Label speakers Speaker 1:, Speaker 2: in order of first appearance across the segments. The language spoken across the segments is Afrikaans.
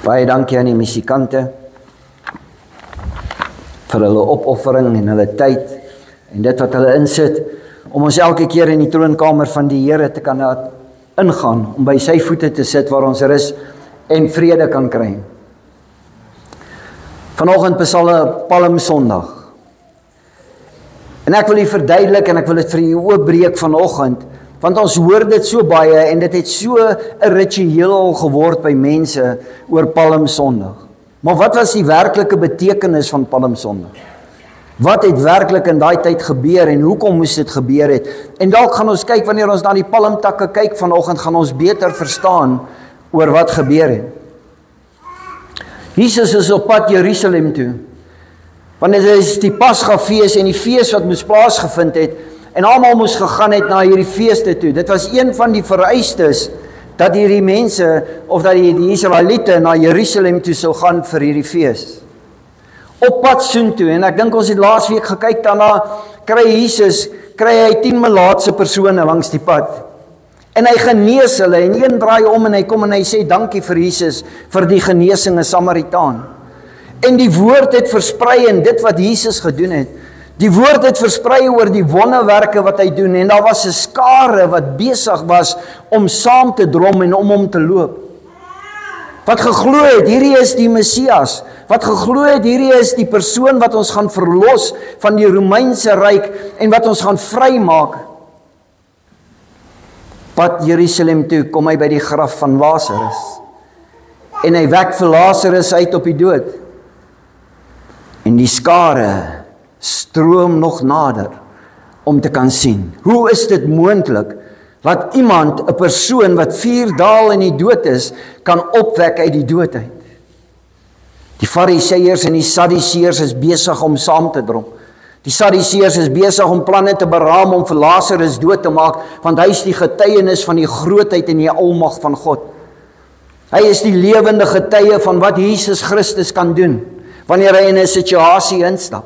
Speaker 1: Baie dankie aan die musikante vir hulle opoffering en hulle tyd en dit wat hulle insit om ons elke keer in die troonkamer van die Here te kan ingaan, om by sy voete te sit waar ons rus en vrede kan kry. Vanoggend is al 'n Palmsondag. En ek wil dit verduidelik en ek wil dit vir u oopbreek vanoggend, want ons hoor dit so baie en dit het so 'n ritueel geword by mense oor Palmsondag. Maar wat was die werklike betekenis van Palmsondag? Wat het werklik in daai tyd gebeur en hoekom moes dit gebeur het? En dalk gaan ons kyk, wanneer ons na die palmtakke kyk vanoggend, gaan ons beter verstaan oor wat gebeur het. Jesus is op pad Jerusalem toe, want dit is die Pasgafees en die fees wat moes plaasgevind het, en almal moes gegaan het na hierdie feeste toe. Dit was een van die vereistes, dat hierdie mense, of dat die Israeliete na Jerusalem toe sou gaan vir hierdie fees. Op pad soontoe, en ek dink ons het laasweek gekyk daarna, kry hy 10 melaatse persone langs die pad. En hy genees hulle, en een draai om en hy kom en hy sê dankie vir Jesus, vir die genesing, 'n Samaritaan. En die woord het versprei in dit wat Jesus gedoen het. Die woord het versprei oor die wonderwerke wat hy doen, en daar was 'n skare wat besig was om saam te drom en om hom te loop. Wat geglo het, hierdie is die Messias. Wat geglo het, hierdie is die persoon wat ons gaan verlos van die Romeinse ryk en wat ons gaan vrymaak. Pad Jerusalem toe kom hy by die graf van Lazarus. En hy wek vir Lazarus uit op die dood. En die skare stroom nog nader om te kan sien. Hoe is dit moontlik dat iemand, 'n persoon wat 4 dae in die dood is, kan opwek uit die dood uit? Die Fariseërs en die Sadduseërs is besig om saam te drom. Die Sadduseërs is besig om planne te beraam om vir Lazarus dood te maak, want hy is die getuienis van die grootheid en die almag van God. Hy is die lewende getuie van wat Jesus Christus kan doen, wanneer hy in 'n situasie instap.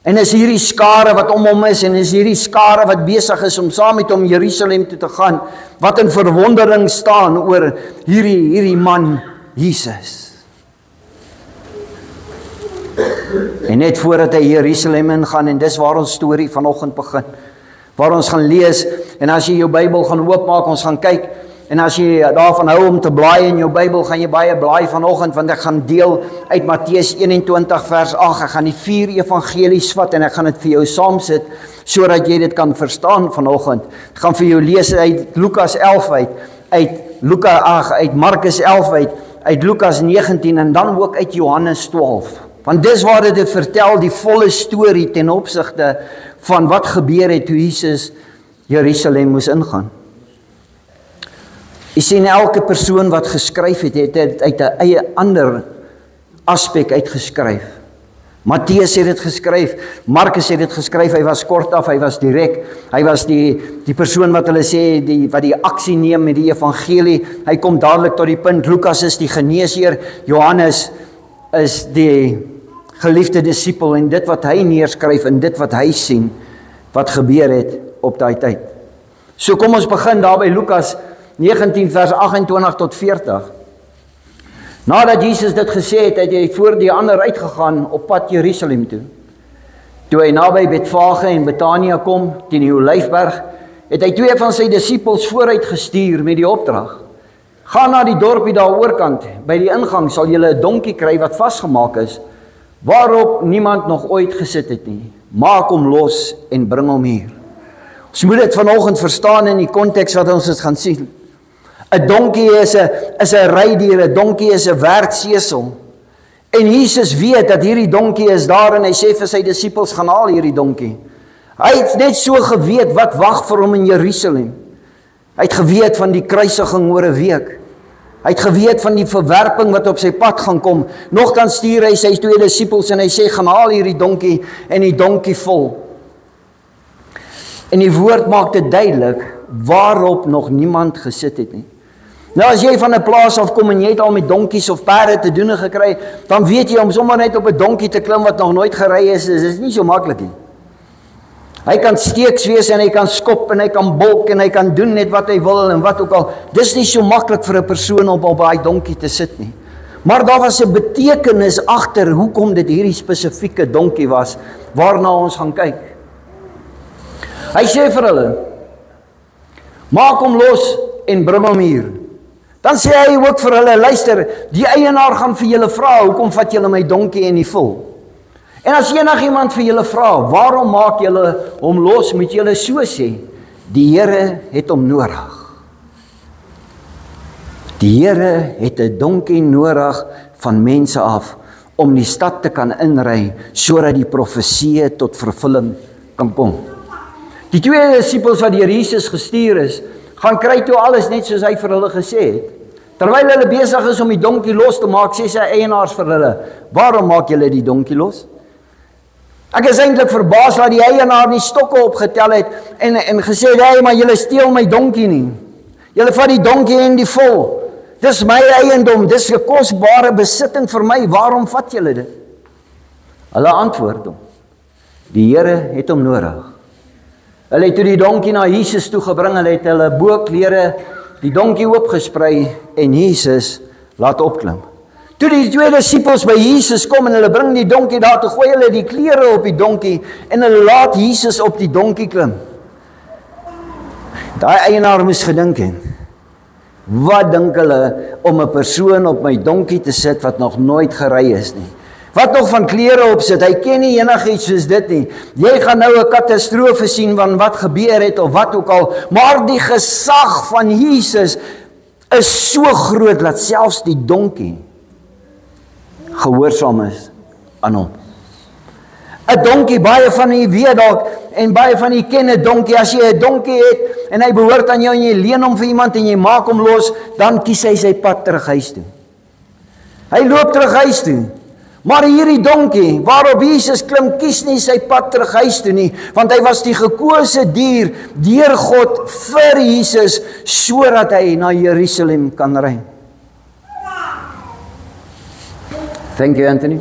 Speaker 1: En is hierdie skare wat om hom is, en is hierdie skare wat besig is om saam met hom Jerusalem toe te gaan, wat in verwondering staan oor hierdie man, Jesus. En net voordat hy Jerusalem ingaan, en dis waar ons storie vanoggend begin, waar ons gaan lees, en as jy jou Bybel gaan oopmaak, ons gaan kyk, en as jy daarvan hou om te blaai in jou Bybel, gaan jy baie blaai vanoggend, want ek gaan deel uit Matteus 21 vers 8, ek gaan die 4 evangelies vat, en ek gaan dit vir jou saamsit, sodat jy dit kan verstaan vanoggend. Ek gaan vir jou lees uit Lukas 11 uit Markus 11 uit Lukas 19, en dan ook uit Johannes 12. Want dis waar dit vertel die volle storie ten opsigte van wat gebeur het toe Jesus Jerusalem moes ingaan. Jy sien, elke persoon wat geskryf het, het uit 'n eie ander aspek uitgeskryf. Matteus het dit geskryf, Markus het dit geskryf, hy was kort af, hy was direk, hy was die persoon wat hulle sê, wat die aksie neem met die evangelie, hy kom dadelik tot die punt. Lukas is die geneesheer, Johannes is die geliefde disipel, en dit wat hy neerskryf en dit wat hy sien, wat gebeur het op daai tyd. So kom ons begin daar by Lukas 19 vers 28 tot 40. Nadat Jesus dit gesê het, het hy voor die ander uitgegaan op pad Jerusalem toe. Toe hy naby Betfage en Betania kom, teen die Olyfberg, het hy 2 van sy disippels vooruit gestuur met die opdrag: gaan na die dorpie daar oorkant, by die ingang sal julle 'n donkie kry wat vasgemaak is, waarop niemand nog ooit gesit het nie. Maak hom los en bring hom hier. Ons moet dit vanoggend verstaan in die konteks wat ons dit gaan sien. 'n donkie is 'n rydier, 'n donkie is 'n werksesel. En Jesus weet dat hierdie donkie is daar, en hy sê vir sy disippels, gaan haal hierdie donkie. Hy het net so geweet wat wag vir hom in Jerusalem. Hy het geweet van die kruisiging oor 'n week. Hy het geweet van die verwerping wat op sy pad gaan kom. Nogtans stuur hy sy 2 disippels en hy sê, gaan haal hierdie donkie, en die donkie vol. En die woord maak dit duidelik, waarop nog niemand gesit het nie. Nou as jy van 'n plaas af kom en jy het al met donkies of perde te doen gekry, dan weet jy om sommer net op 'n donkie te klim wat nog nooit gery is, is nie so maklik nie. Hy kan steeks wees en hy kan skop en hy kan bolk en hy kan doen net wat hy wil en wat ook al. Dis nie so maklik vir 'n persoon om op daai donkie te sit nie. Maar daar was 'n betekenis agter hoekom dit hierdie spesifieke donkie was, waarna ons gaan kyk. Hy sê vir hulle, maak hom los en bring hom hier. Dan sê hy ook vir hulle, luister, die eienaar gaan vir julle vra, hoekom vat julle my donkie en nie vol? En as enigiemand vir julle vra, waarom maak julle hom los, moet julle so sê, die Here het hom nodig. Die Here het 'n donkie nodig van mense af, om die stad te kan inry, sodat die profeseë tot vervulling kan kom. Die twee disippels wat deur Jesus gestuur is, gaan kry toe alles net soos hy vir hulle gesê het. Terwyl hulle besig is om die donkie los te maak, sê sy eienaars vir hulle, waarom maak julle die donkie los? Ek is eintlik verbaas dat die eienaar nie stokke opgetel het en gesê het, hey, maar julle steel my donkie nie. Julle vat die donkie en die vol. Dis my eiendom, dis 'n kosbare besitting vir my, waarom vat julle dit? Hulle antwoord hom, die Here het hom nodig. Hulle het toe die donkie na Jesus toe gebring, hulle het hulle boklere die donkie oopgesprei en Jesus laat opklim. Toe die twee disippels by Jesus kom en hulle bring die donkie daar, toe gooi hulle die klere op die donkie en hulle laat Jesus op die donkie klim. Daai eienaar moes gedink het, wat dink hulle om 'n persoon op my donkie te sit wat nog nooit gery is nie? Wat nog van klere op sit, hy ken nie enigiets soos dit nie. Jy gaan nou 'n katastrofe sien van wat gebeur het of wat ook al, maar die gesag van Jesus is so groot dat selfs die donkie gehoorsaam is aan hom. 'n Donkie, baie van u weet dalk en baie van u ken 'n donkie. As jy 'n donkie het en hy behoort aan jou en jy leen hom vir iemand en jy maak hom los, dan kies hy sy pad terug huis toe. Hy loop terug huis toe. Maar hierdie donkie, waarop Jesus klim, kies nie sy pad terug huis toe nie, want hy was die gekose dier deur God vir Jesus, sodat hy na Jerusalem kan ry. Thank you, Anthony.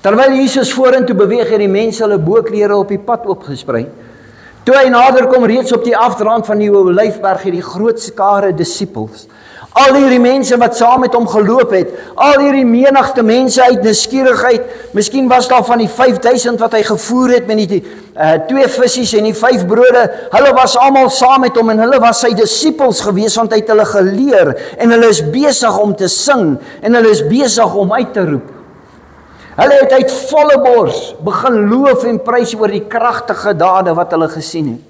Speaker 1: Terwyl Jesus vorentoe beweeg, het die mense hulle boklere op die pad oopgesprei. Toe hy nader kom, reeds op die afdraand van die Olyfberg, het die groot skare disippels, al hierdie mense wat saam met hom geloop het, al hierdie menigte mense uit nuuskierigheid, miskien was daar van die 5000 wat hy gevoer het met die 2 visse en die 5 brode, hulle was almal saam met hom en hulle was sy disippels gewees, want hy het hulle geleer en hulle is besig om te sing en hulle is besig om uit te roep. Hulle het uit volle bors begin loof en prys oor die kragtige dade wat hulle gesien het.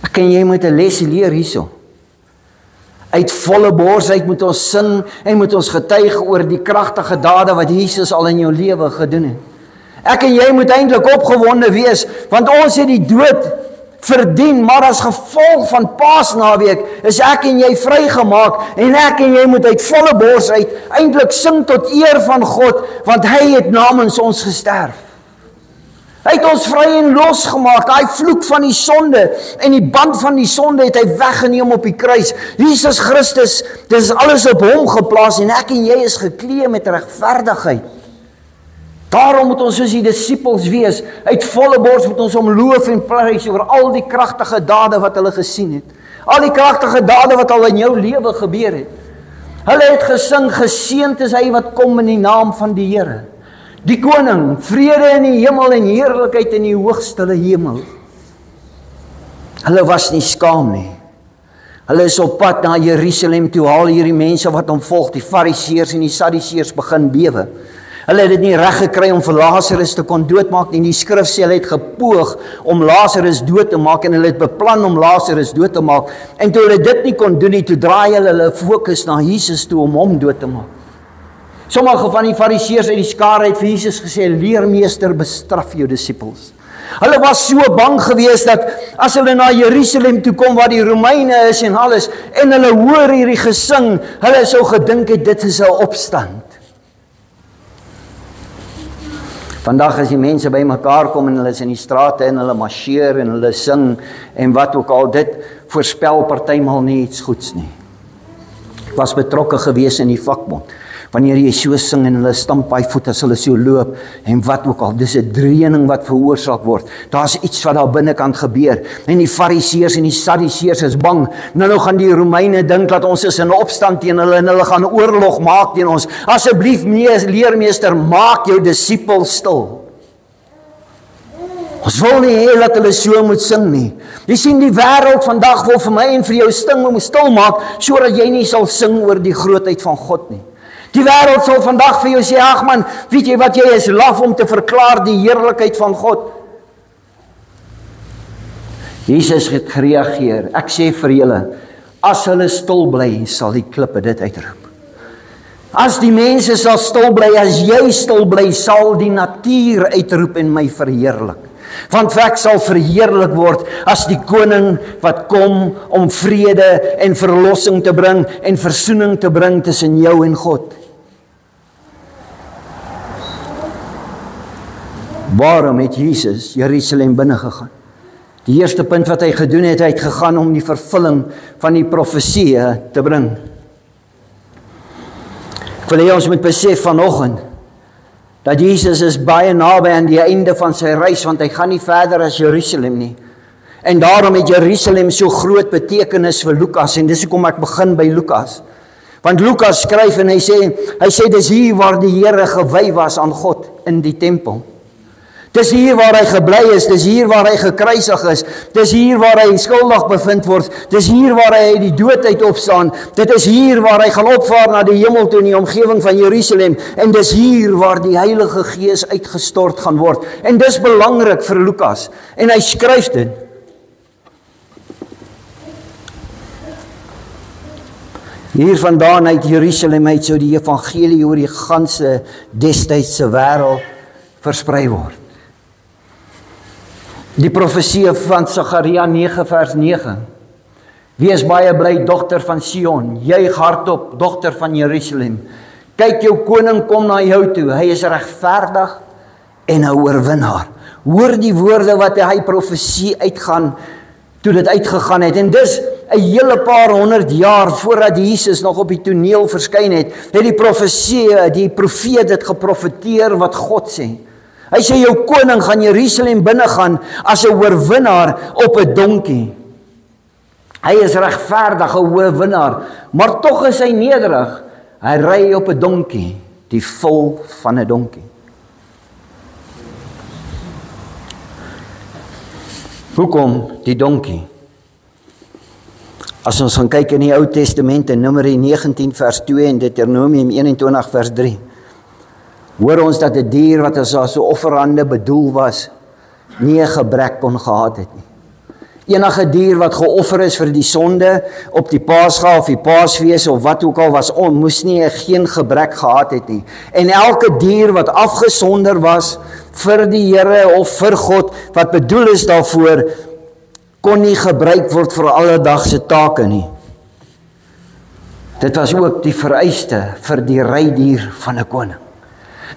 Speaker 1: Ek en jy moet 'n les leer hierso. Uit volle bors uit moet ons sing en moet ons getuig oor die kragtige dade wat Jesus al in jou lewe gedoen het. Ek en jy moet eintlik opgewonde wees, want ons het die dood verdien, maar as gevolg van Paasnaweek is ek en jy vrygemaak en ek en jy moet uit volle bors uit eintlik sing tot eer van God, want hy het namens ons gesterf. Hy het ons vry en losgemaak, hy vloek van die sonde en die band van die sonde het hy weggeneem op die kruis. Jesus Christus, dit is alles op hom geplaas en ek en jy is geklee met regverdigheid. Daarom moet ons soos die disippels wees, uit volle bors moet ons hom loof en prys oor al die kragtige dade wat hulle gesien het. Al die kragtige dade wat al in jou lewe gebeur het. Hulle het gesing, geseënd is hy wat kom in die naam van die Here. Die koning, vrede in die hemel en heerlikheid in die hoogste hemel. Hulle was nie skaam nie. Hulle is op pad na Jerusalem toe, al hierdie mense wat hom volg, die Fariseërs en die Sadduseërs begin bewe. Hulle het dit nie reg gekry om vir Lazarus te kon doodmaak nie. Die skrif sê hulle het gepoog om Lazarus dood te maak en hulle het beplan om Lazarus dood te maak. En toe hulle dit nie kon doen nie, toe draai hulle fokus na Jesus toe om hom dood te maak. Sommige van die Fariseërs uit die skare het vir Jesus gesê, leermeester, bestraf jou disippels. Hulle was so bang geweest dat as hulle na Jerusalem toe kom waar die Romeine is en alles, en hulle hoor hierdie gesing, hulle sou gedink het dit is 'n opstand. Vandag as die mense by mekaar kom en hulle is in die strate en hulle marcheer en hulle sing en wat ook al, dit voorspel partymal nie iets goeds nie. Ek was betrokke gewees in die vakbond. wanneer jy so sing en hulle stamp by voet as hulle so loop en wat ook al, dis 'n dreuning wat veroorsaak word. Daar's iets wat daar binnekant gebeur. En die Fariseërs en die Sadduseërs is bang. Nou gaan die Romeine dink dat ons is in opstand teen hulle en hulle gaan oorlog maak teen ons. Asseblief leermeester, maak jou disipels stil. Ons wil nie hê dat hulle so moet sing nie. Jy sien, die wêreld vandag wil vir my en vir jou stil maak, sodat jy nie sal sing oor die grootheid van God nie. Die wêreld sal vandag vir jou sê, ag man, weet jy wat, jy is laf om te verklaar die heerlikheid van God. Jesus het gereageer, ek sê vir julle, as hulle stil bly, sal die klippe dit uitroep. As die mense sal stil bly, as jy stil bly, sal die natuur uitroep en my verheerlik. Want ek sal verheerlik word as die koning wat kom om vrede en verlossing te bring en versoening te bring tussen jou en God. Waarom het Jesus Jerusalem binne gegaan? Die eerste punt wat hy gedoen het, hy het gegaan om die vervulling van die profeseë te bring. Ek wil hê ons moet besef vanoggend dat Jesus is baie naby aan die einde van sy reis, want hy gaan nie verder as Jerusalem nie. En daarom het Jerusalem so groot betekenis vir Lukas, en dis hoekom ek begin by Lukas. Want Lukas skryf en hy sê dis hier waar die Here gewy was aan God in die tempel. Dis hier waar hy gebly is, dis hier waar hy gekruisig is, dis hier waar hy skuldig bevind word, dis hier waar hy uit die dood uit opstaan, dit is hier waar hy gaan opvaar na die hemel toe in die omgewing van Jerusalem, en dis hier waar die Heilige Gees uitgestort gaan word. En dis belangrik vir Lukas, en hy skryf dit. Hiervandaan uit Jerusalem uit sou die evangelie oor die ganse destydse wêreld versprei word. Die profesie van Sagaria 9 vers 9. Wees baie bly, dogter van Sion, juig hardop, dogter van Jerusalem. Kyk, jou koning kom na jou toe, hy is regverdig en 'n oorwinnaar. Hoor die woorde wat hy profesie uitgaan, toe dit uitgegaan het, en dis 'n hele paar 100 jaar voordat Jesus nog op die toneel verskyn het die profesie, die profeet het geprofeteer wat God sê. Hy sê, jou koning gaan Jerusalem binnegaan as 'n oorwinnaar op 'n donkie. Hy is regverdig, 'n oorwinnaar, maar tog is hy nederig. Hy ry op 'n donkie, die vol van 'n donkie. Hoekom die donkie? As ons gaan kyk in die Ou Testament in Numeri 19 vers 2 en Deuteronomium 21 vers 3, hoor ons dat 'n dier wat as 'n offerande bedoel was, nie 'n gebrek kon gehad het nie. Enige dier wat geoffer is vir die sonde op die Pasga of die Paasfees of wat ook al was, moes nie geen gebrek gehad het nie. En elke dier wat afgesonder was vir die Here of vir God, wat bedoel is daarvoor, kon nie gebruik word vir alledagse take nie. Dit was ook die vereiste vir die rydier van 'n koning.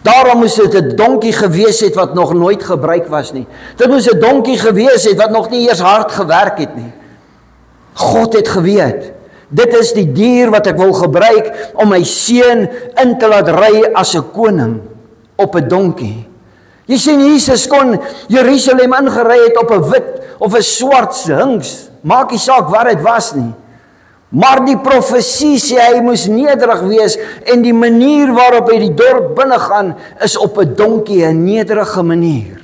Speaker 1: Daarom moes dit 'n donkie gewees het wat nog nooit gebruik was nie. Dit moes 'n donkie gewees het wat nog nie eers hard gewerk het nie. God het geweet, dit is die dier wat ek wil gebruik om my seun in te laat ry as 'n koning op 'n donkie. Jy sien, Jesus kon Jerusalem ingery het op 'n wit of 'n swart hinks, maak nie saak wat dit was nie. Maar die profesie sê hy moes nederig wees, en die manier waarop hy die dorp binnegaan is op 'n donkie, 'n nederige manier.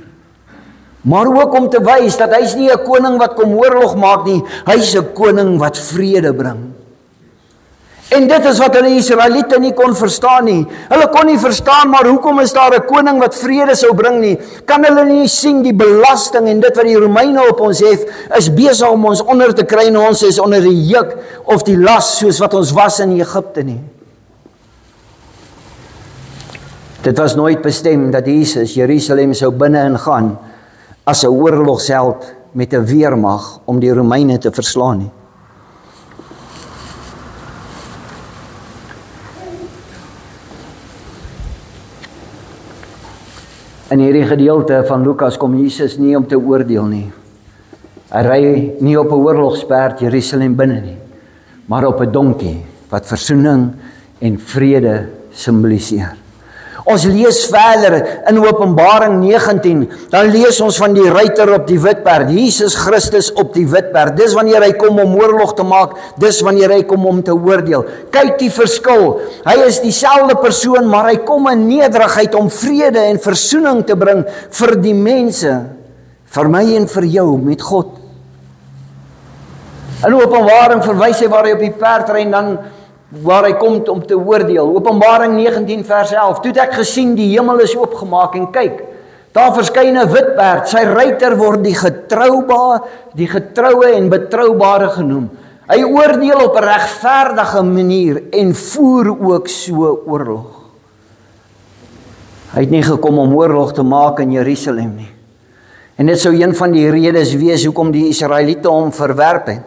Speaker 1: Maar ook om te wys dat hy's nie 'n koning wat kom oorlog maak nie, hy's 'n koning wat vrede bring. En dit is wat hulle Israeliete nie kon verstaan nie. Hulle kon nie verstaan, maar hoekom is daar 'n koning wat vrede sou bring nie? Kan hulle nie sien die belasting en dit wat die Romeine op ons het, is besig om ons onder te kry, en ons is onder die juk of die las soos wat ons was in Egipte nie? Dit was nooit bestem dat Jesus Jerusalem sou binne ingaan as 'n oorlogsheld met 'n weermag om die Romeine te verslaan nie. In hierdie gedeelte van Lukas kom Jesus nie om te oordeel nie. Hy ry nie op 'n oorlogsperd Jerusalem binne nie, maar op 'n donkie wat versoening en vrede simboliseer. Ons lees verder in Openbaring 19, dan lees ons van die ruiter op die wit perd, Jesus Christus op die wit perd. Dis wanneer hy kom om oorlog te maak, dis wanneer hy kom om te oordeel. Kyk die verskil, hy is dieselfde persoon, maar hy kom in nederigheid om vrede en versoening te bring vir die mense, vir my en vir jou met God. In Openbaring verwys hy waar hy op die perd ry en dan waar hy kom om te oordeel. Openbaring 19 vers 11. Toe het ek gesien die hemel is oopgemaak en kyk, daar verskyn 'n wit perd. Sy ruiter word die getroue en betroubare genoem. Hy oordeel op 'n regverdige manier en voer ook so oorlog. Hy het nie gekom om oorlog te maak in Jerusalem nie. En dit sou een van die redes wees hoekom die Israeliete hom verwerp het.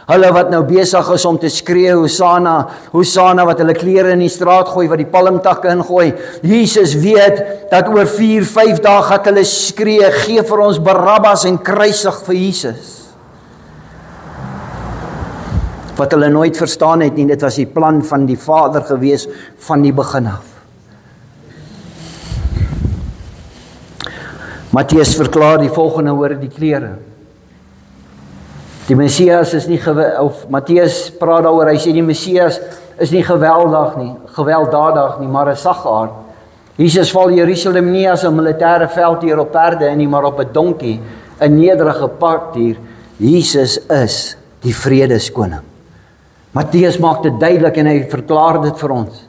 Speaker 1: Hulle wat nou besig is om te skree, Hosanna, Hosanna, wat hulle klere in die straat gooi, wat die palmtakke ingooi. Jesus weet dat oor 4-5 dae gaan hulle skree, gee vir ons Barabbas en kruisig vir Jesus. Wat hulle nooit verstaan het nie, dit was die plan van die Vader gewees van die begin af. Matteus verklaar die volgende oor die klere. Die Messias is nie Matteus praat daaroor, hy sê die Messias is nie gewelddadig nie, maar 'n saggaard. Jesus val Jerusalem nie as 'n militêre veldheer op perde nie, maar op 'n donkie, 'n nederige paarddier. Jesus is die vredeskoning. Matteus maak dit duidelik en hy verklaar dit vir ons.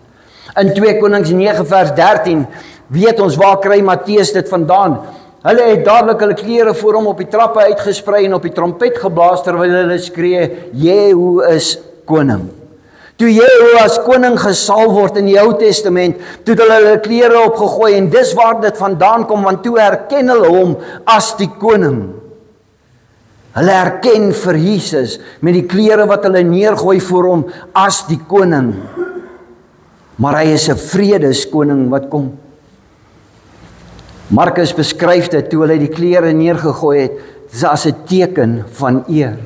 Speaker 1: In 2 Konings 9 vers 13 weet ons waar kry Matteus dit vandaan. Hulle het dadelik hulle klere voor hom op die trappe uitgesprei en op die trompet geblaas terwyl hulle skree, Jehu is koning. Toe Jehu as koning gesalf word in die Ou Testament, toe het hulle klere opgegooi en dis waar dit vandaan kom, want toe herken hulle hom as die koning. Hulle herken vir Jesus met die klere wat hulle neergooi voor hom as die koning. Maar hy is 'n vredeskoning wat kom. Markus beskryf dit toe hulle die klere neergegooi het, as 'n teken van eer.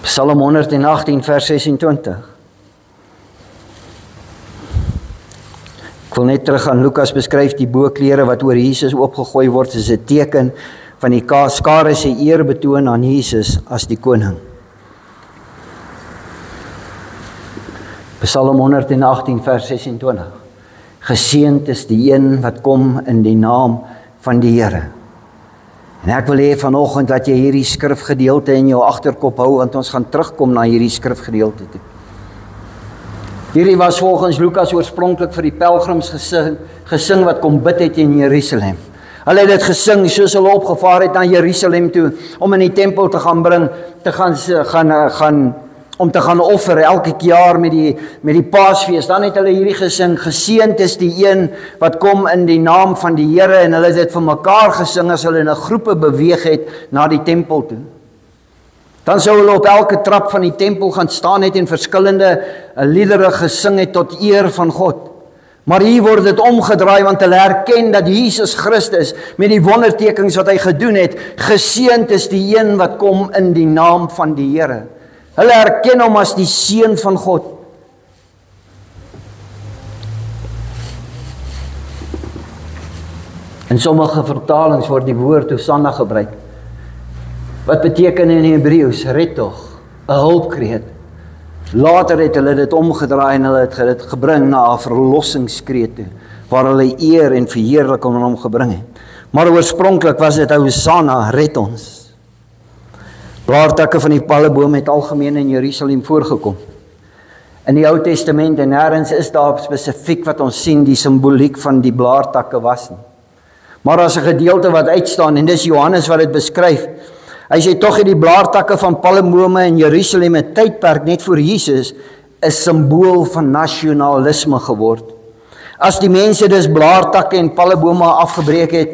Speaker 1: Psalm 118 vers 26. Ek wil net terug aan Lukas beskryf die boklere wat oor Jesus opgegooi word, is 'n teken van die skare se eer betoon aan Jesus as die koning. Psalm 118 vers 26. Geseënd is die een wat kom in die naam van die Here. En ek wil hê vanoggend dat jy hierdie skrifgedeelte in jou agterkop hou, want ons gaan terugkom na hierdie skrifgedeelte toe. Hierdie was volgens Lukas oorspronklik vir die pelgrims gesing wat kom bid het in Jerusalem. Hulle het dit gesing soos hulle opgevaar het na Jerusalem toe om in die tempel te gaan bring, om te gaan offer elke jaar met die Paasfees. Dan het hulle hierdie gesing, geseënd is die een wat kom in die naam van die Here, en hulle het dit vir mekaar gesing as hulle in 'n groepe beweeg het na die tempel toe. Dan sou hulle op elke trap van die tempel gaan staan het en verskillende liedere gesing het tot eer van God. Maar hier word dit omgedraai, want hulle herken dat Jesus Christus met die wondertekens wat hy gedoen het, geseënd is die een wat kom in die naam van die Here. Hulle herken hom as die seun van God. In sommige vertalings word die woord Hosanna gebruik. Wat beteken in Hebreëus retog, 'n hulpkreet. Later het hulle dit omgedraai en hulle het dit gebring na 'n verlossingskreet toe, waar hulle eer en verheerliking aan hom gebring het. Maar oorspronklik was dit Hosanna, red ons. Blaartakke van die palmboom het algemeen in Jerusalem voorgekom. In die Ou Testament en nêrens is daar spesifiek wat ons sien die simboliek van die blaartakke was nie. Maar as 'n gedeelte wat uitstaan, en dis Johannes wat dit beskryf. Hy sê tog het die blaartakke van palmbome in Jerusalem 'n tydperk net voor Jesus 'n simbool van nasionalisme geword. As die mense dus blaartakke en palmbome afgebreek het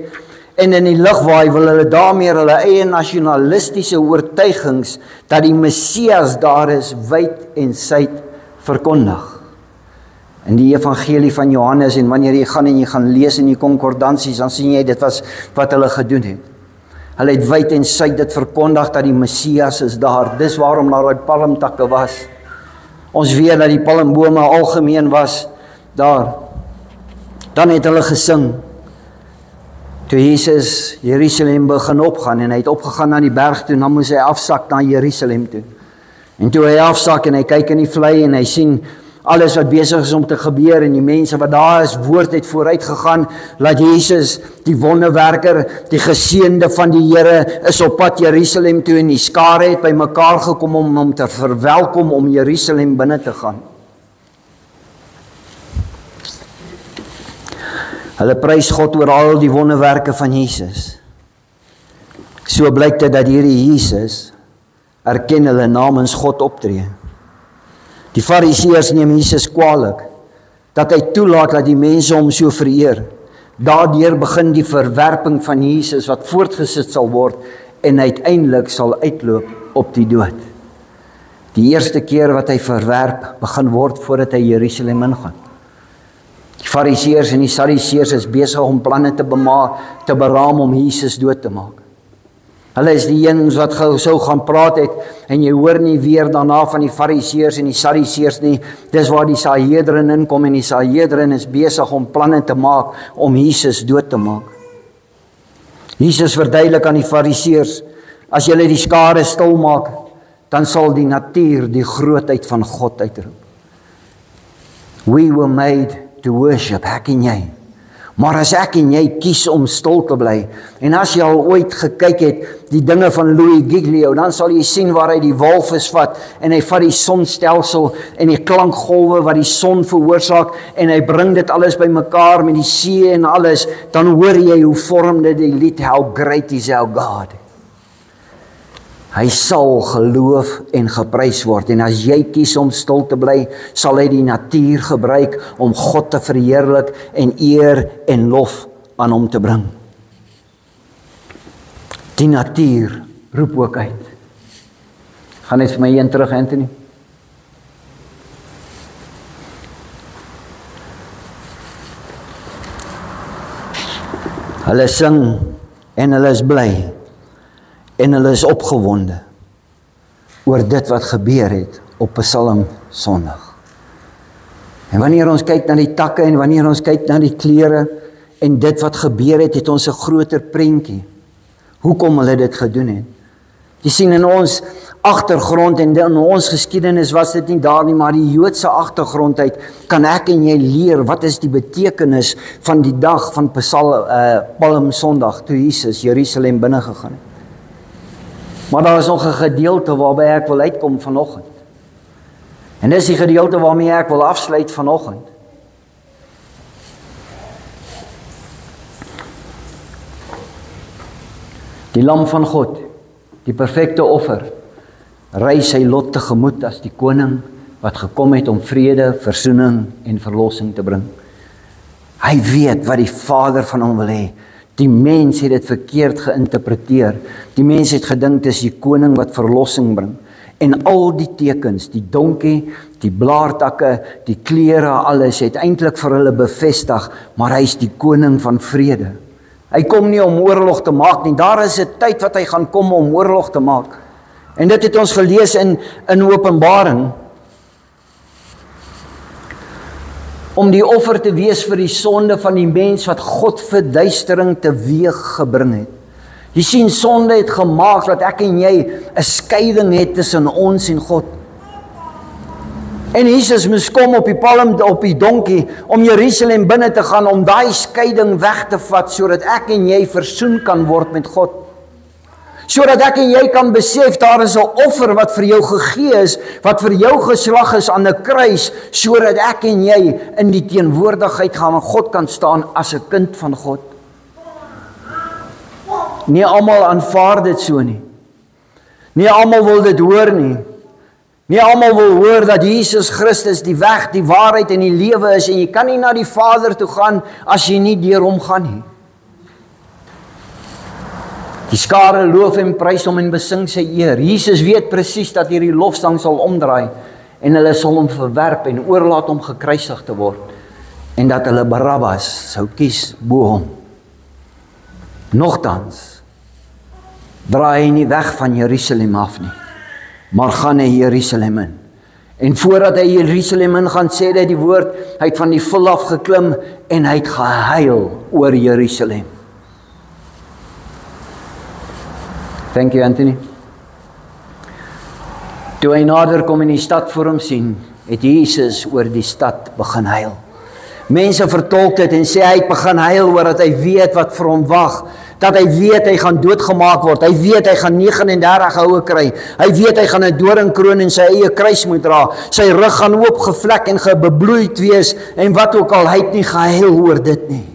Speaker 1: en in die lug waai, wil hulle daarmee hulle eie nasionalistiese oortuigings dat die Messias daar is, wyd en suid verkondig. In die evangelie van Johannes, en wanneer jy gaan lees in die konkordansies, dan sien jy dit was wat hulle gedoen het. Hulle het wyd en suid dit verkondig dat die Messias is daar. Dis waarom daar die palmtakke was. Ons weet dat die palmbome algemeen was daar. Dan het hulle gesing. Toe Jesus Jerusalem begin opgaan en hy het opgegaan na die berg toe, dan moes hy afsak na Jerusalem toe. En toe hy afsak en hy kyk in die vlei en hy sien alles wat besig is om te gebeur en die mense wat daar is, woord het vooruit gegaan, laat Jesus, die wonderwerker, die geseënde van die Here, is op pad Jerusalem toe en die skare het by mekaar gekom om hom te verwelkom om Jerusalem binne te gaan. Hulle prys God oor al die wonderwerke van Jesus. So blyk dit dat hierdie Jesus erken hulle namens God optree. Die Fariseërs neem Jesus kwaadlik dat hy toelaat dat die mense hom so vereer. Daardeur begin die verwerping van Jesus wat voortgesit sal word en uiteindelik sal uitloop op die dood. Die eerste keer wat hy verwerp begin word voordat hy Jerusalem ingaan. Die Fariseërs en die Sadduseërs is besig om planne te beraam om Jesus dood te maak. Hulle is die eens wat sou gaan praat het, en jy hoor nie weer daarna van die Fariseërs en die Sadduseërs nie. Dis waar die Sanhedrin inkom, en die Sanhedrin is besig om planne te maak om Jesus dood te maak. Jesus verduidelik aan die Fariseërs, as julle die skare stil maak, dan sal die natuur die grootheid van God uitroep. We were made to worship, ek en jy. Maar as ek en jy kies om stil te bly, en as jy al ooit gekyk het, die dinge van Louis Giglio, dan sal jy sien waar hy die walvis vat, en hy vat die sonstelsel, en die klankgolwe wat die son veroorsaak, en hy bring dit alles by mekaar met die see en alles, dan hoor jy hoe vorm dit die lied, How Great is Our God. Hy sal geloof en geprys word, en as jy kies om stil te bly, sal hy die natuur gebruik om God te verheerlik en eer en lof aan hom te bring. Die natuur roep ook uit. Gaan net vir my een terug, Anthony. Hulle sing en hulle is bly. En hulle is opgewonde oor dit wat gebeur het op Psalm Sondag. En wanneer ons kyk na die takke en wanneer ons kyk na die klere en dit wat gebeur het, het ons 'n groter prentjie. Hoekom hulle dit gedoen het. Jy sien in ons agtergrond en in ons geskiedenis was dit nie daar nie, maar die Joodse agtergrond uit kan ek en jy leer wat is die betekenis van die dag van Palm Sondag toe Jesus Jerusalem binne gegaan het. Maar daar is nog 'n gedeelte waarby ek wil uitkom vanoggend. En dis die gedeelte waarmee ek wil afsluit vanoggend. Die lam van God, die perfekte offer, ry sy lot tegemoet as die koning wat gekom het om vrede, versoening en verlossing te bring. Hy weet wat die Vader van hom wil hê. Die mens het dit verkeerd geïnterpreteer. Die mens het gedink dis die koning wat verlossing bring. En al die tekens, die donkie, die blaartakke, die klere, alles het eintlik vir hulle bevestig, maar hy is die koning van vrede. Hy kom nie om oorlog te maak nie. Daar is 'n tyd wat hy gaan kom om oorlog te maak. En dit het ons gelees in Openbaring. Om die offer te wees vir die sonde van die mens wat God verduistering teweeg gebring het. Jy sien, sonde het gemaak dat ek en jy 'n skeiding het tussen ons en God. En Jesus moes kom op die donkie om Jerusalem binne te gaan om daai skeiding weg te vat sodat ek en jy versoen kan word met God. Sodat ek en jy kan besef daar is 'n offer wat vir jou gegee is, wat vir jou geslag is aan 'n kruis, sodat ek en jy in die teenwoordigheid van God kan staan as 'n kind van God. Nie almal aanvaar dit so nie. Nie almal wil dit hoor nie. Nie almal wil hoor dat Jesus Christus die weg, die waarheid en die lewe is en jy kan nie na die Vader toe gaan as jy nie deur hom gaan nie. Die skare loof en prys hom en besing sy eer. Jesus weet presies dat hierdie lofsang sal omdraai en hulle sal hom verwerp en oorlaat om gekruisig te word en dat hulle Barabbas sou kies bo hom. Nogtans draai hy nie weg van Jerusalem af nie, maar gaan hy Jerusalem in En voordat hy Jerusalem in gaan, sê hy die woord, hy het van die vul af geklim en hy het gehuil oor Jerusalem. Thank you, Anthony. Toe hy nader kom en die stad voor hom sien, het Jesus oor die stad begin huil. Mense vertolk dit en sê hy het begin huil oor dat hy weet wat vir hom wag, dat hy weet hy gaan doodgemaak word, hy weet hy gaan 39 houe kry, hy weet hy gaan 'n doringkroon en sy eie kruis moet dra, sy rug gaan oopgevlek en gebebloeid wees, en wat ook al, hy het nie gehuil oor dit nie.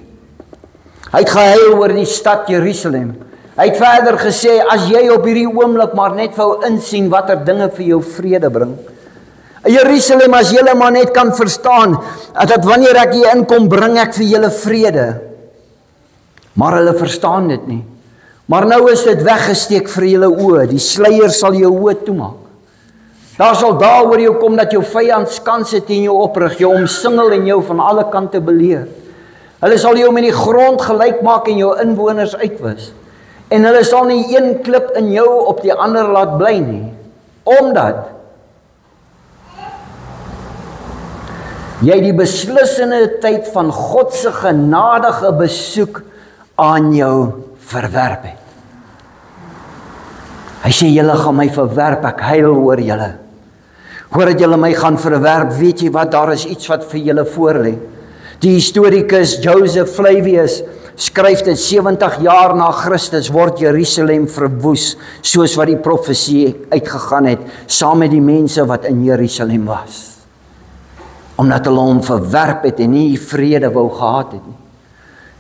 Speaker 1: Hy het gehuil oor die stad Jerusalem. Hy het verder gesê, as jy op hierdie oomblik maar net wou insien watter dinge vir jou vrede bring, Jerusalem, as julle maar net kan verstaan, dat wanneer ek hier inkom, bring ek vir julle vrede. Maar hulle verstaan dit nie. Maar nou is dit weggesteek vir julle oë, die sluier sal jou oë toemaak. Daar sal dae oor jou kom dat jou vyand skanse teen jou oprig, jou omsingel en jou van alle kante beleer. Hulle sal jou met die grond gelyk maak en jou inwoners uitwis. En hulle sal nie een klip in jou op die ander laat bly nie, omdat jy die beslissende tyd van God se genadige besoek aan jou verwerp het. Hy sê, julle gaan my verwerp, ek huil oor julle. Voordat julle my gaan verwerp, weet jy wat, daar is iets wat vir julle voorlê. Die historikus Joseph Flavius skryf dit 70 jaar na Christus word Jerusalem verwoes, soos wat die profesie uitgegaan het, saam met die mense wat in Jerusalem was. Omdat hulle hom verwerp het en nie vrede wou gehad het nie.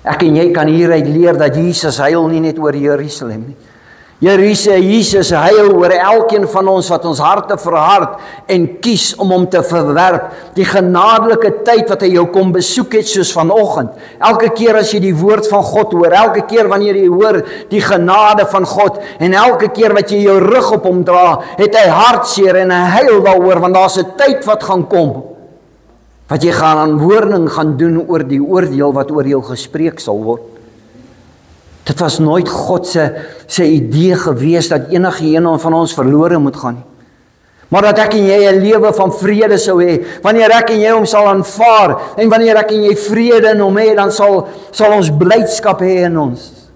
Speaker 1: Ek en jy kan hieruit leer dat Jesus huil nie net oor Jerusalem nie. Jesus huil oor elkeen van ons wat ons harte verhard en kies om hom te verwerp. Die genadelike tyd wat hy jou kom besoek het soos vanoggend. Elke keer as jy die woord van God hoor, elke keer wanneer jy hoor die genade van God en elke keer wat jy jou rug op hom dra, het hy hartseer en hy huil daaroor, want daar's 'n tyd wat gaan kom wat jy gaan aanhoorning gaan doen oor die oordeel wat oor jou gespreek sal word. Dit was nooit God se idee gewees dat enige een van ons verlore moet gaan nie. Maar dat ek en jy 'n lewe van vrede sou hê, wanneer ek en jy hom sal aanvaar, en wanneer ek en jy vrede in hom hê, dan sal ons blydskap hê in ons.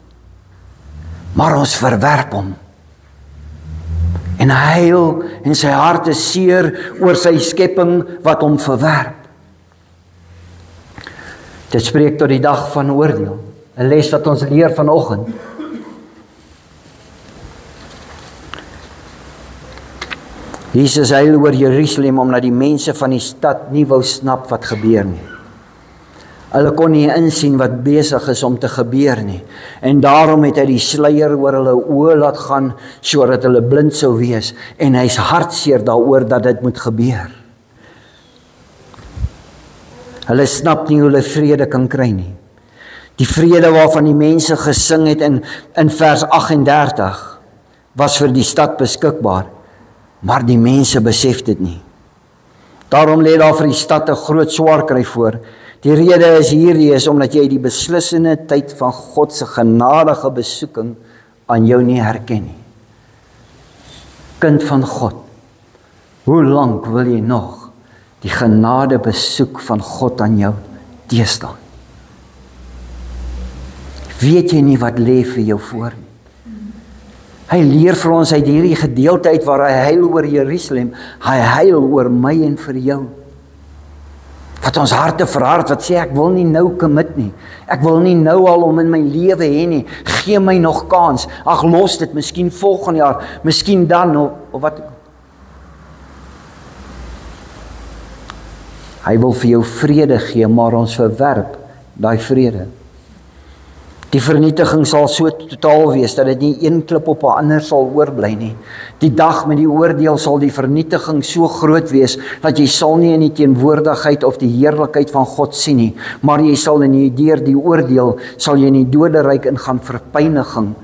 Speaker 1: Maar ons verwerp hom. En hy huil en sy hart is seer oor sy skepping wat hom verwerp. Dit spreek tot die dag van oordeel. 'n les wat ons leer vanoggend. Jesus huil oor Jerusalem omdat die mense van die stad nie wou snap wat gebeur nie. Hulle kon nie insien wat besig is om te gebeur nie. En daarom het hy die sluier oor hulle oë laat gaan, sodat hulle blind sou wees. En hy's hartseer daaroor dat dit moet gebeur. Hulle snap nie hoe hulle vrede kan kry nie. Die vrede waarvan die mense gesing het in vers 38 was vir die stad beskikbaar, maar die mense besef dit nie. Daarom lê daar vir die stad 'n groot swaar kry voor. Die rede is hierdie is omdat jy die beslissende tyd van God se genadige besoeking aan jou nie herken nie. Kind van God, hoe lank wil jy nog die genade besoek van God aan jou teestaan? Weet jy nie wat lê vir jou voor nie? Hy leer vir ons uit hierdie gedeelte uit waar hy huil oor Jerusalem, hy huil oor my en vir jou. Wat ons harte verhard, wat sê ek wil nie nou commit nie, ek wil nie nou al om in my lewe hê nie, gee my nog kans, ag los dit, miskien volgende jaar, miskien dan, of wat. Hy wil vir jou vrede gee, maar ons verwerp daai vrede. Die vernietiging sal so totaal wees, dat dit nie een klip op 'n ander sal oorbly nie. Die dag met die oordeel sal die vernietiging so groot wees, dat jy sal nie in die teenwoordigheid of die heerlikheid van God sien nie, maar jy sal deur die oordeel, sal jy in die doderyk ingaan vir pyniging,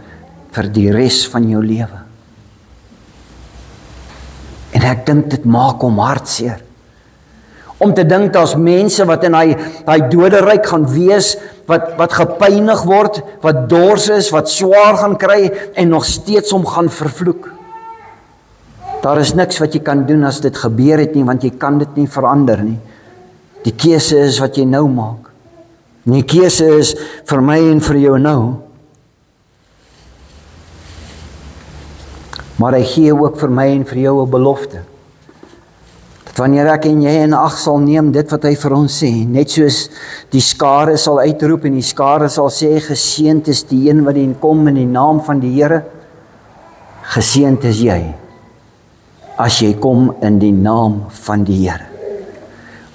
Speaker 1: vir die res van jou lewe. En ek dink dit maak hom hartseer. Om te dink daar's mense wat in hy doderyk gaan wees, wat gepynig word, wat dors is, wat swaar gaan kry en nog steeds hom gaan vervloek. Daar is niks wat jy kan doen as dit gebeur het nie, want jy kan dit nie verander nie. Die keuse is wat jy nou maak. En die keuse is vir my en vir jou nou. Maar hy gee ook vir my en vir jou 'n belofte. Dat wanneer ek en jy in ag sal neem dit wat hy vir ons sê, net soos die skare sal uitroep en die skare sal sê, geseënd is die een wat kom in die naam van die Here. Geseënd is jy as jy kom in die naam van die Here.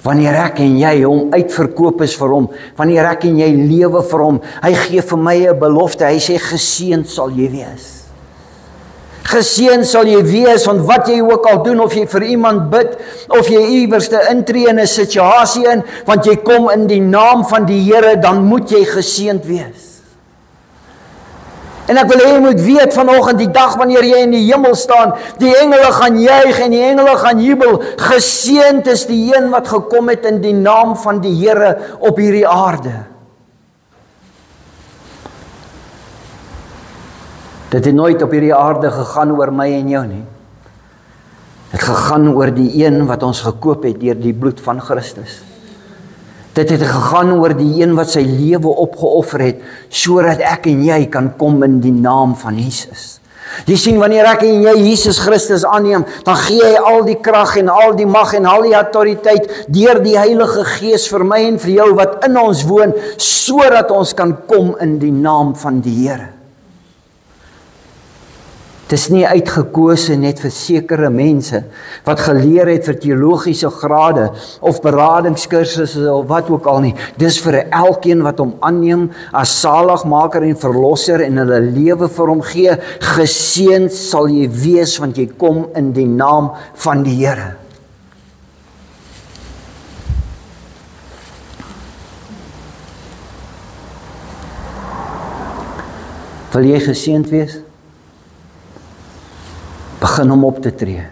Speaker 1: Wanneer ek en jy hom uitverkoop is vir hom, wanneer ek en jy lewe vir hom, hy gee vir my 'n belofte, hy sê geseënd sal jy wees. Geseënd sal jy wees, want wat jy ook al doen, of jy vir iemand bid, of jy iewers te intree in 'n situasie in, want jy kom in die naam van die Here, dan moet jy geseënd wees. En ek wil hê jy moet weet vanoggend, die dag wanneer jy in die hemel staan, die engele gaan juig en die engele gaan jubel, geseënd is die een wat gekom het in die naam van die Here op hierdie aarde. Dit het nooit op hierdie aarde gegaan oor my en jou nie. Het gegaan oor die een wat ons gekoop het deur die bloed van Christus. Dit het gegaan oor die een wat sy lewe opgeoffer het, sodat ek en jy kan kom in die naam van Jesus. Jy sien, wanneer ek en jy Jesus Christus aanneem, dan gee hy al die krag en al die mag en al die autoriteit deur die Heilige Gees vir my en vir jou wat in ons woon, sodat ons kan kom in die naam van die Here. Het is nie uitgekose net vir sekere mense wat geleer het vir teologiese grade of beradingskursusse of wat ook al nie. Dis vir elkeen wat hom aanneem as saligmaker en verlosser en hulle lewe vir hom gee. Geseënd sal jy wees want jy kom in die naam van die Here. Wil jy geseënd wees? Begin om op te tree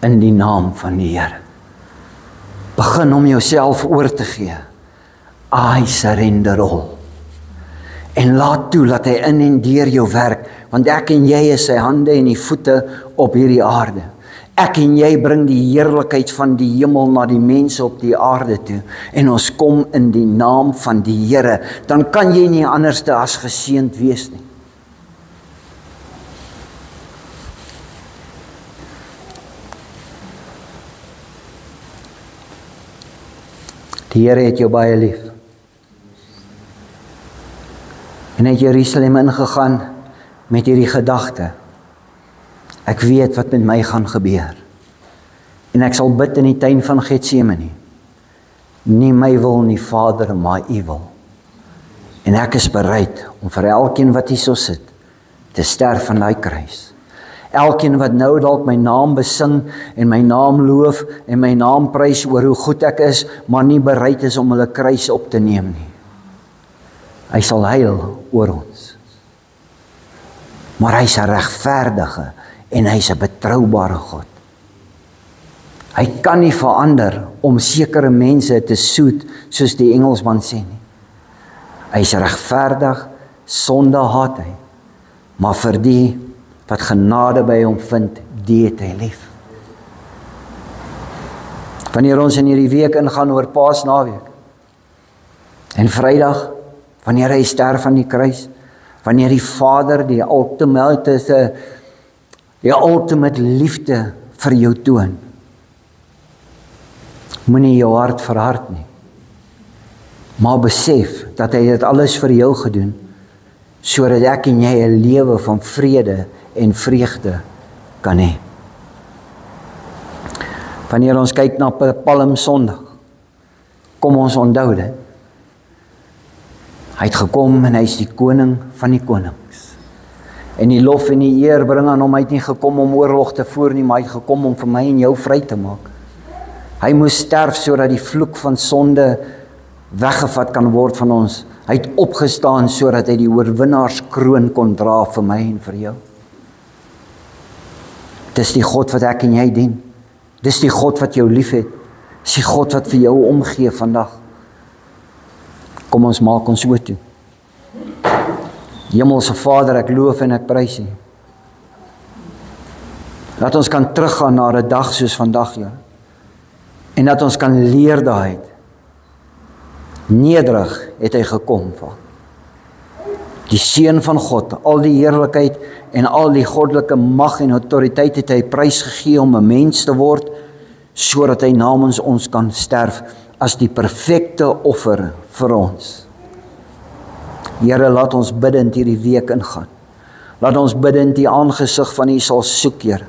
Speaker 1: in die naam van die Here. Begin om jouself oor te gee. I surrender all. En laat toe dat hy in en deur jou werk, want ek en jy is sy hande en die voete op hierdie aarde. Ek en jy bring die heerlikheid van die hemel na die mense op die aarde toe, en ons kom in die naam van die Here. Dan kan jy nie anderste as geseënd wees nie. Die Here het jou baie lief. En hy het Jerusalem ingegaan met hierdie gedagte. Ek weet wat met my gaan gebeur. En ek sal bid in die tuin van Getsemane. Nie my wil nie, Vader, maar U wil. En ek is bereid om vir elkeen wat hier so sit, te sterf aan daai kruis. Elkeen wat nou dalk my naam besing en my naam loof en my naam prys oor hoe goed ek is, maar nie bereid is om hulle kruis op te neem nie. Hy sal huil oor ons. Maar hy is 'n regverdige en hy is 'n betroubare God. Hy kan nie verander om sekere mense te soet, soos die Engelsman sê nie. Hy is regverdig, sonde haat hy, maar vir die wat genade by hom vind, die het hy lief. Wanneer ons in hierdie week ingaan oor Paasnaweek, en Vrydag, wanneer hy sterf aan die kruis, wanneer die Vader die ultimate liefde vir jou toon, moenie jou hart verhard nie, maar besef dat hy dit alles vir jou gedoen, sodat ek en jy 'n lewe van vrede en vreugde kan hê. Wanneer ons kyk na Palm Sondag, kom ons onthou dit. Hy het gekom en hy is die koning van die konings. En die lof en die eer bring aan hom. Hy het nie gekom om oorlog te voer nie, maar hy het gekom om vir my en jou vry te maak. Hy moes sterf sodat die vloek van sonde weggevat kan word van ons. Hy het opgestaan sodat hy die oorwinnaarskroon kon dra vir my en vir jou. Dis die God wat ek en jy dien. Dis die God wat jou lief het. Dis die God wat vir jou omgee vandag. Kom ons maak ons oë toe. Hemelse Vader, ek loof en ek prys U. Dat ons kan teruggaan na 'n dag soos vandag, Here. En dat ons kan leer daaruit. Nederig het hy gekom, Vader. Die Seun van God, al die heerlikheid en al die goddelike mag en autoriteit het hy prysgegee om 'n mens te word, sodat hy namens ons kan sterf as die perfekte offer vir ons. Here, laat ons bidend hierdie week ingaan. Laat ons bidend die aangesig van U sal soek, Here.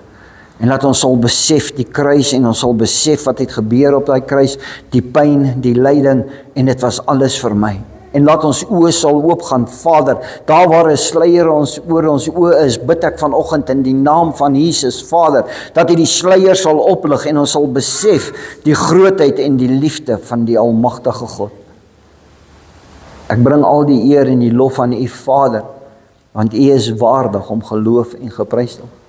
Speaker 1: En laat ons sal besef die kruis en ons sal besef wat het gebeur op daai kruis, die pyn, die lyding, en dit was alles vir my. En laat ons oë sal oopgaan, Vader, daar waar 'n sluier oor ons oë is, bid ek vanoggend in die naam van Jesus, Vader, dat U die sluier sal oplig en ons sal besef die grootheid en die liefde van die almagtige God. Ek bring al die eer en die lof aan U, Vader, want U is waardig om geloof en geprys te word. U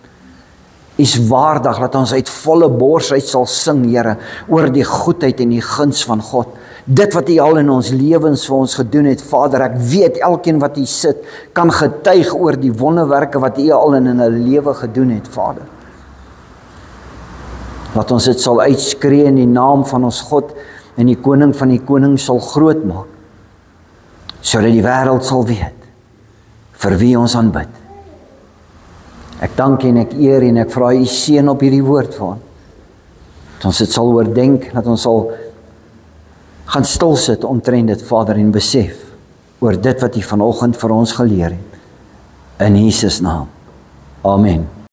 Speaker 1: is waardig dat ons uit volle bors uit sal sing, Here, oor die goedheid en die guns van God. Dit wat U al in ons lewens vir ons gedoen het, Vader, ek weet elkeen wat hier sit, kan getuig oor die wonderwerke wat U al in 'n lewe gedoen het, Vader. Laat ons dit sal uitskree in die naam van ons God en die koning van die konings sal groot maak, sodat die wêreld sal weet vir wie ons aanbid. Ek dank en ek eer en ek vra U seën op hierdie woord van. Dat ons dit sal oordenk, dat ons sal gaan stil sit omtrent dit, Vader, en besef oor dit wat U vanoggend vir ons geleer het. In Jesus naam. Amen.